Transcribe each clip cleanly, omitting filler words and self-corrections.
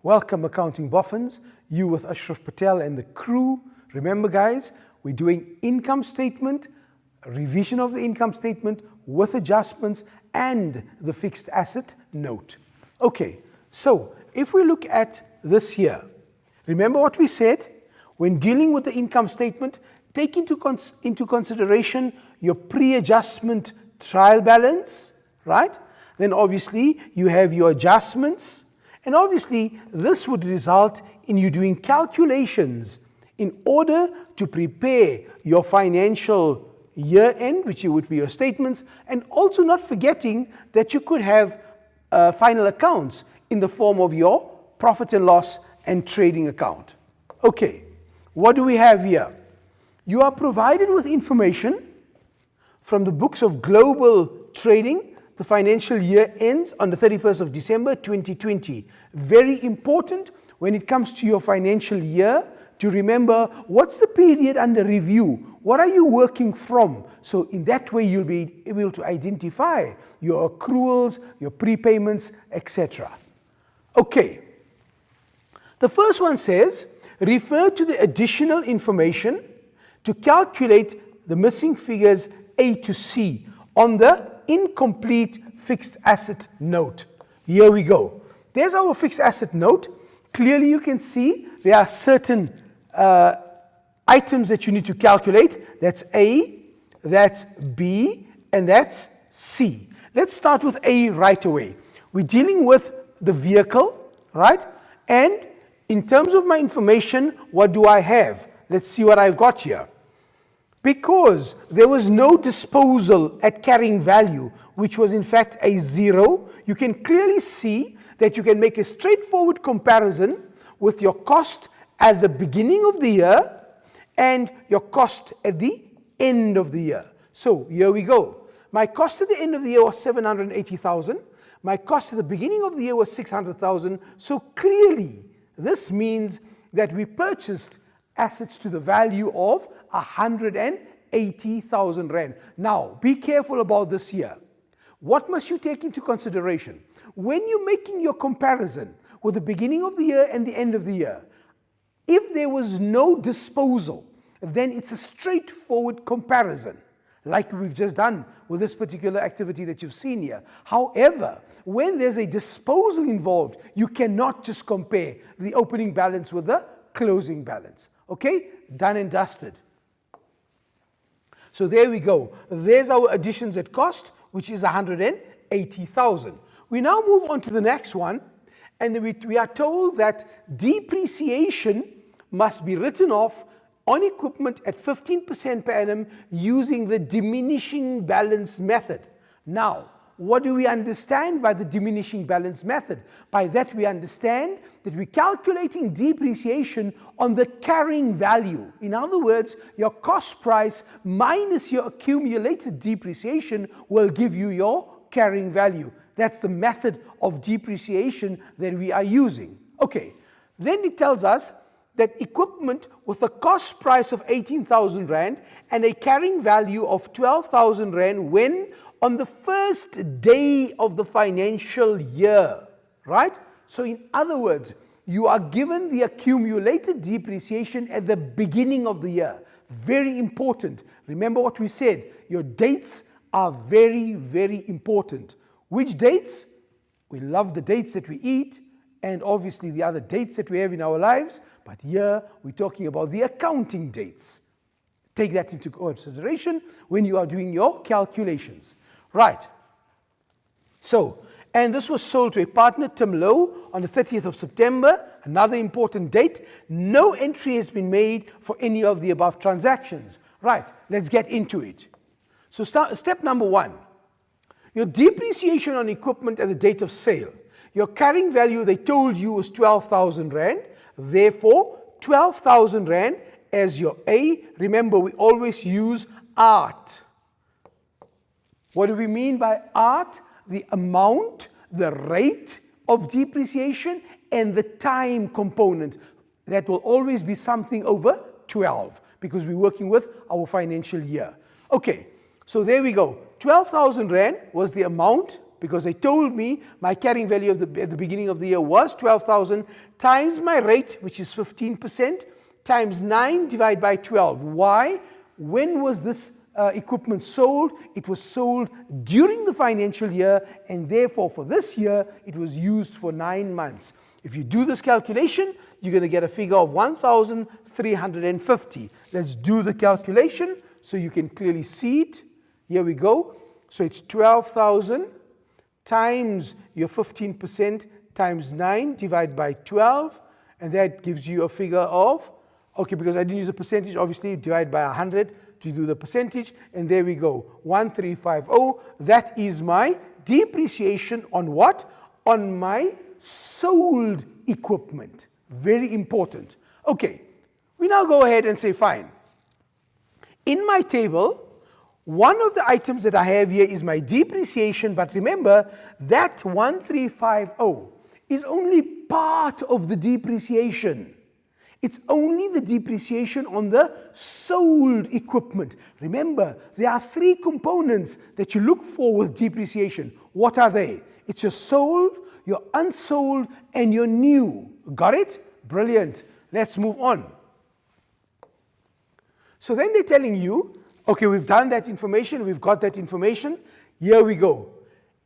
Welcome Accounting Boffins, you with Ashraf Patel and the crew. Remember guys, we're doing income statement, revision of the income statement with adjustments and the fixed asset note. Okay, so if we look at this here, remember what we said? When dealing with the income statement, take into consideration your pre-adjustment trial balance, right? Then obviously you have your adjustments, and obviously this would result in you doing calculations in order to prepare your financial year end, which would be your statements, and also not forgetting that you could have final accounts in the form of your profit and loss and trading account. Okay, what do we have here? You are provided with information from the books of global trading. The financial year ends on the 31st of December 2020. Very important when it comes to your financial year to remember what's the period under review. What are you working from? So in that way you'll be able to identify your accruals, your prepayments, etc. Okay. The first one says, refer to the additional information to calculate the missing figures A to C on the incomplete fixed asset note. Here we go. There's our fixed asset note. Clearly you can see there are certain items that you need to calculate. That's A, that's B, and that's C. Let's start with A right away. We're dealing with the vehicle, right? And in terms of my information, what do I have? Let's see what I've got here. Because there was no disposal at carrying value, which was in fact a 0, you can clearly see that you can make a straightforward comparison with your cost at the beginning of the year and your cost at the end of the year. So here we go. My cost at the end of the year was 780,000. My cost at the beginning of the year was 600,000. So clearly this means that we purchased assets to the value of 180,000 Rand. Now, be careful about this here. What must you take into consideration? When you're making your comparison with the beginning of the year and the end of the year, if there was no disposal, then it's a straightforward comparison, like we've just done with this particular activity that you've seen here. However, when there's a disposal involved, you cannot just compare the opening balance with the closing balance. Okay, done and dusted. So there we go. There's our additions at cost, which is 180,000. We now move on to the next one, and we are told that depreciation must be written off on equipment at 15% per annum using the diminishing balance method. Now, what do we understand by the diminishing balance method? By that we understand that we're calculating depreciation on the carrying value. In other words, your cost price minus your accumulated depreciation will give you your carrying value. That's the method of depreciation that we are using. Okay, then it tells us that equipment with a cost price of 18,000 Rand and a carrying value of 12,000 Rand when on the first day of the financial year, right? So in other words, you are given the accumulated depreciation at the beginning of the year. Very important. Remember what we said, your dates are very, very important. Which dates? We love the dates that we eat and obviously the other dates that we have in our lives, but here we're talking about the accounting dates. Take that into consideration when you are doing your calculations. Right. So, and this was sold to a partner, Tim Lowe, on the 30th of September, another important date. No entry has been made for any of the above transactions. Right, let's get into it. So step number 1, your depreciation on equipment at the date of sale. Your carrying value, they told you, was 12,000 Rand. Therefore, 12,000 Rand as your A. Remember, we always use art. What do we mean by art? The amount, the rate of depreciation, and the time component. That will always be something over 12 because we're working with our financial year. Okay, so there we go. 12,000 Rand was the amount because they told me my carrying value at the beginning of the year was 12,000 times my rate, which is 15%, times 9 divided by 12. Why? When was this equipment sold? It was sold during the financial year, and therefore for this year it was used for 9 months. If you do this calculation, you're going to get a figure of 1,350. Let's do the calculation so you can clearly see it. Here we go. So it's 12,000 times your 15% times 9 divided by 12, and that gives you a figure of, okay, because I didn't use a percentage, obviously divide by 100 to do the percentage, and there we go, 1,350. That is my depreciation on what? On my sold equipment. Very important. Okay, we now go ahead and say, fine. In my table, one of the items that I have here is my depreciation, but remember that 1,350 is only part of the depreciation. It's only the depreciation on the sold equipment. Remember, there are 3 components that you look for with depreciation. What are they? It's your sold, your unsold, and your new. Got it? Brilliant. Let's move on. So then they're telling you, okay, we've done that information, we've got that information. Here we go.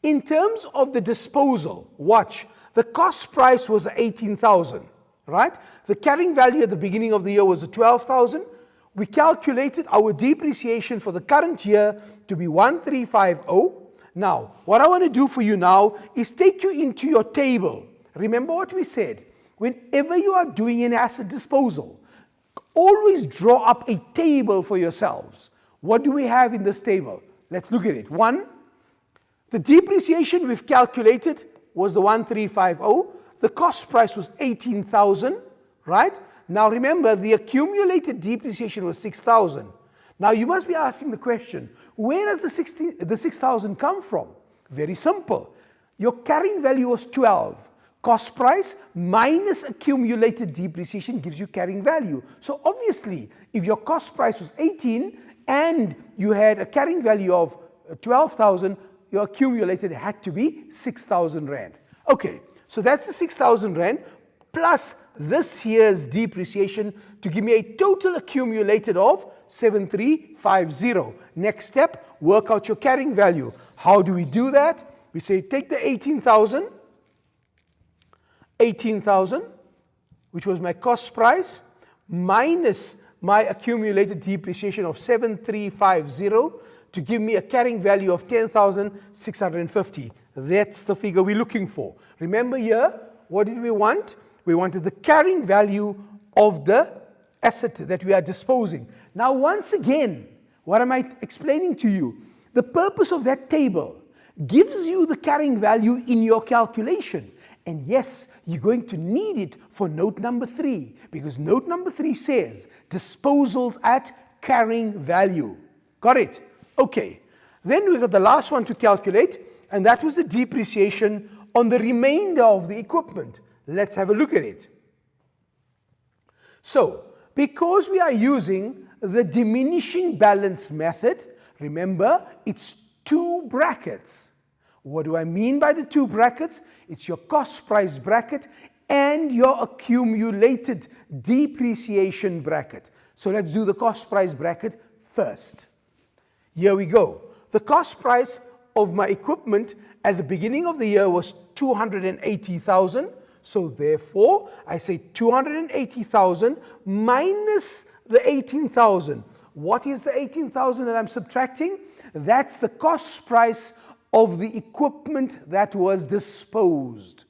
In terms of the disposal, watch, the cost price was 18,000. Right? The carrying value at the beginning of the year was 12,000. We calculated our depreciation for the current year to be 1,350. Now, what I want to do for you now is take you into your table. Remember what we said. Whenever you are doing an asset disposal, always draw up a table for yourselves. What do we have in this table? Let's look at it. 1, the depreciation we've calculated was the 1,350. The cost price was 18,000, right? Now remember, the accumulated depreciation was 6,000. Now you must be asking the question, where does the 6,000 come from? Very simple. Your carrying value was 12. Cost price minus accumulated depreciation gives you carrying value. So obviously, if your cost price was 18 and you had a carrying value of 12,000, your accumulated had to be 6,000 Rand. Okay. So that's the 6,000 Rand plus this year's depreciation to give me a total accumulated of 7,350. Next step, work out your carrying value. How do we do that? We say take the 18,000, which was my cost price, minus my accumulated depreciation of 7,350 to give me a carrying value of 10,650. That's the figure we're looking for. Remember here, what did we want? We wanted the carrying value of the asset that we are disposing. Now, once again, what am I explaining to you? The purpose of that table gives you the carrying value in your calculation. And yes, you're going to need it for note number 3, because note number 3 says disposals at carrying value. Got it? Okay. Then we got the last one to calculate, and that was the depreciation on the remainder of the equipment. Let's have a look at it. So, because we are using the diminishing balance method, remember, it's 2 brackets. What do I mean by the 2 brackets? It's your cost price bracket and your accumulated depreciation bracket. So let's do the cost price bracket first. Here we go. The cost price of my equipment at the beginning of the year was 280,000. So therefore, I say 280,000 minus the 18,000. What is the 18,000 that I'm subtracting? That's the cost price of the equipment that was disposed.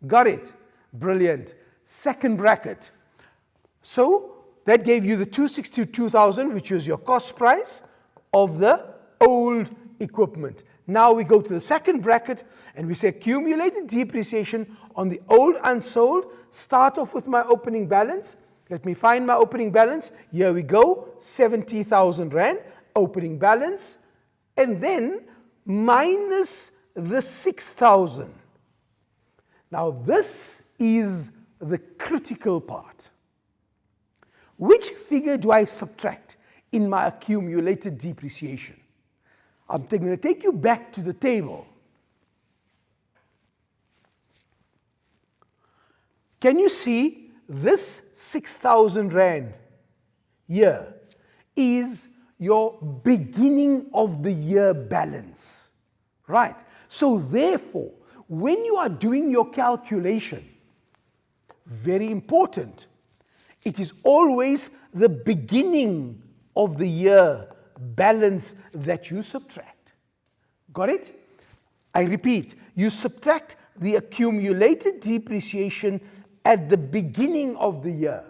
Got it? Brilliant. Second bracket. So that gave you the 262,000, which was your cost price of the old equipment. Now we go to the second bracket and we say accumulated depreciation on the old unsold. Start off with my opening balance. Let me find my opening balance. Here we go, 70,000 Rand, opening balance. And then minus the 6,000. Now this is the critical part. Which figure do I subtract in my accumulated depreciation? I'm going to take you back to the table. Can you see this 6,000 Rand here is your beginning of the year balance, right? So therefore, when you are doing your calculation, very important, it is always the beginning of the year balance that you subtract. Got it? I repeat, you subtract the accumulated depreciation at the beginning of the year,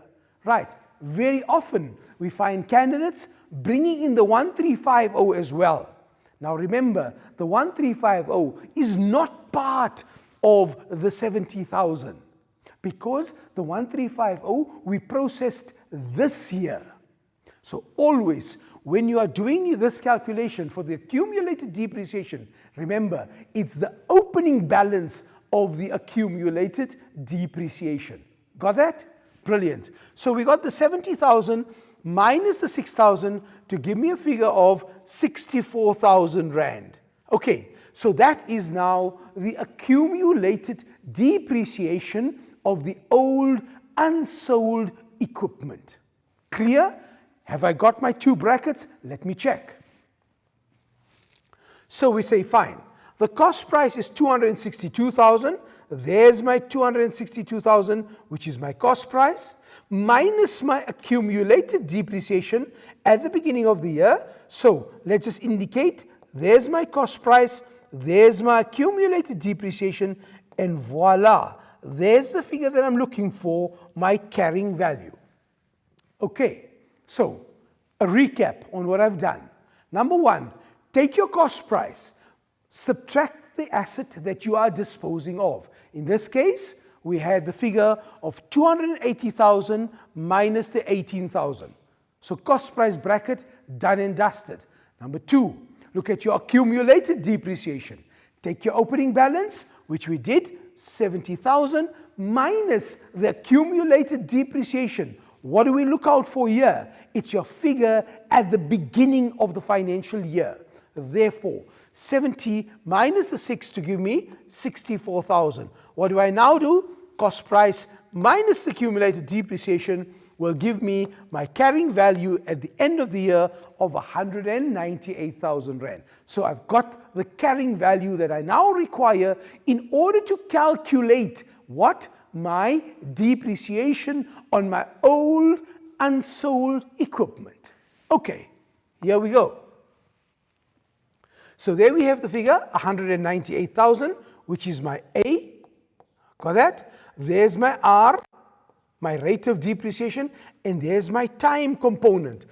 right? Very often we find candidates bringing in the 1350 as well. Now remember, the 1350 is not part of the 70,000 because the 1350 we processed this year. So always when you are doing this calculation for the accumulated depreciation, remember it's the opening balance of the accumulated depreciation. Got that? Brilliant. So we got the 70,000 minus the 6,000 to give me a figure of 64,000 Rand. Okay, so that is now the accumulated depreciation of the old unsold equipment. Clear? Have I got my two brackets? Let me check. So we say fine. The cost price is 262,000. There's my 262,000, which is my cost price, minus my accumulated depreciation at the beginning of the year. So let's just indicate, there's my cost price, there's my accumulated depreciation, and voila, there's the figure that I'm looking for, my carrying value. Okay, so a recap on what I've done. Number one, take your cost price, subtract the asset that you are disposing of. In this case, we had the figure of 280,000 minus the 18,000. So cost price bracket, done and dusted. Number two, look at your accumulated depreciation. Take your opening balance, which we did, 70,000 minus the accumulated depreciation. What do we look out for here? It's your figure at the beginning of the financial year. Therefore, 70 minus the 6 to give me 64,000. What do I now do? Cost price minus the accumulated depreciation will give me my carrying value at the end of the year of 198,000 Rand. So I've got the carrying value that I now require in order to calculate what? My depreciation on my old unsold equipment. Okay, here we go. So there we have the figure, 198,000, which is my A. Got that? There's my R, my rate of depreciation, and there's my time component.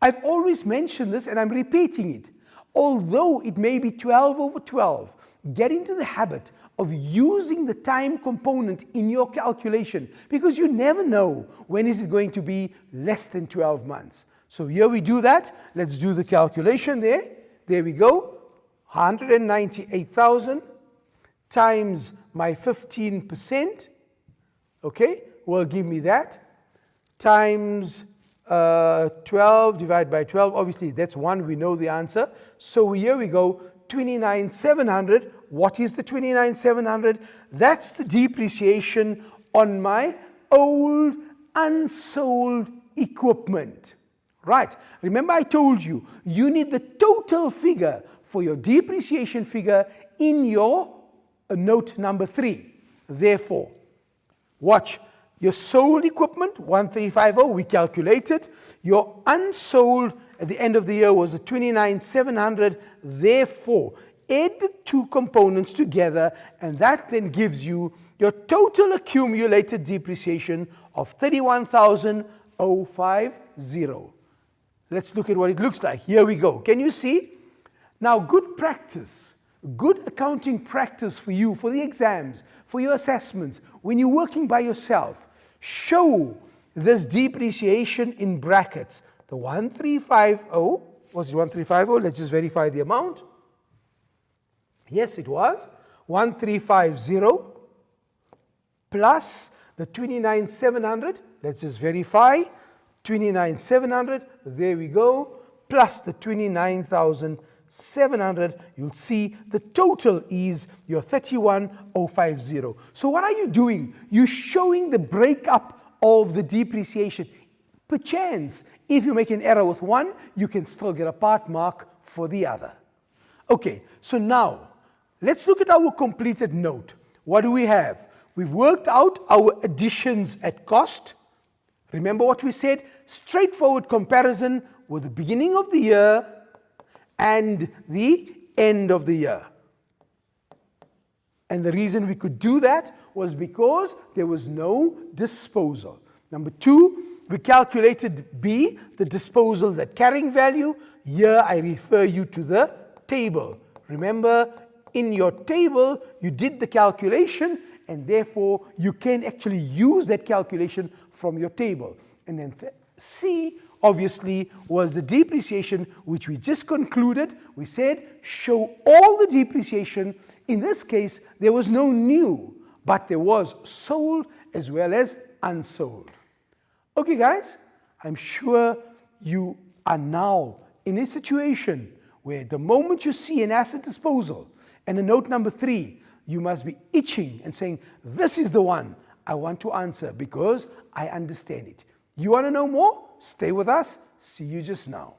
I've always mentioned this and I'm repeating it. Although it may be 12 over 12, get into the habit of using the time component in your calculation because you never know when is it going to be less than 12 months. So here we do that. Let's do the calculation there. There we go, 198,000 times my 15%, okay, will give me that, times 12 divided by 12, obviously that's 1, we know the answer. So here we go, 29,700. What is the 29,700? That's the depreciation on my old unsold equipment. Right. Remember I told you, you need the total figure for your depreciation figure in your note number 3. Therefore, watch, your sold equipment, 1350, we calculated. Your unsold at the end of the year was the 29,700. Therefore, add the two components together and that then gives you your total accumulated depreciation of 31,050. Let's look at what it looks like. Here we go. Can you see? Now, good practice, good accounting practice for you, for the exams, for your assessments, when you're working by yourself, show this depreciation in brackets. The 1350, was it 1350? Let's just verify the amount. Yes, it was. 1350 plus the 29,700. Let's just verify. 29,700, there we go, plus the 29,600. 700, you'll see the total is your 31,050. So what are you doing? You're showing the breakup of the depreciation. Perchance, if you make an error with one, you can still get a part mark for the other. Okay, so now let's look at our completed note. What do we have? We've worked out our additions at cost. Remember what we said? Straightforward comparison with the beginning of the year and the end of the year. And the reason we could do that was because there was no disposal. Number two, we calculated B, the disposal, that carrying value. Here I refer you to the table. Remember, in your table, you did the calculation, and therefore you can actually use that calculation from your table. And then C, obviously, was the depreciation, which we just concluded. We said, show all the depreciation. In this case, there was no new, but there was sold as well as unsold. Okay, guys, I'm sure you are now in a situation where the moment you see an asset disposal and a note number 3, you must be itching and saying, this is the one I want to answer because I understand it. You want to know more? Stay with us. See you just now.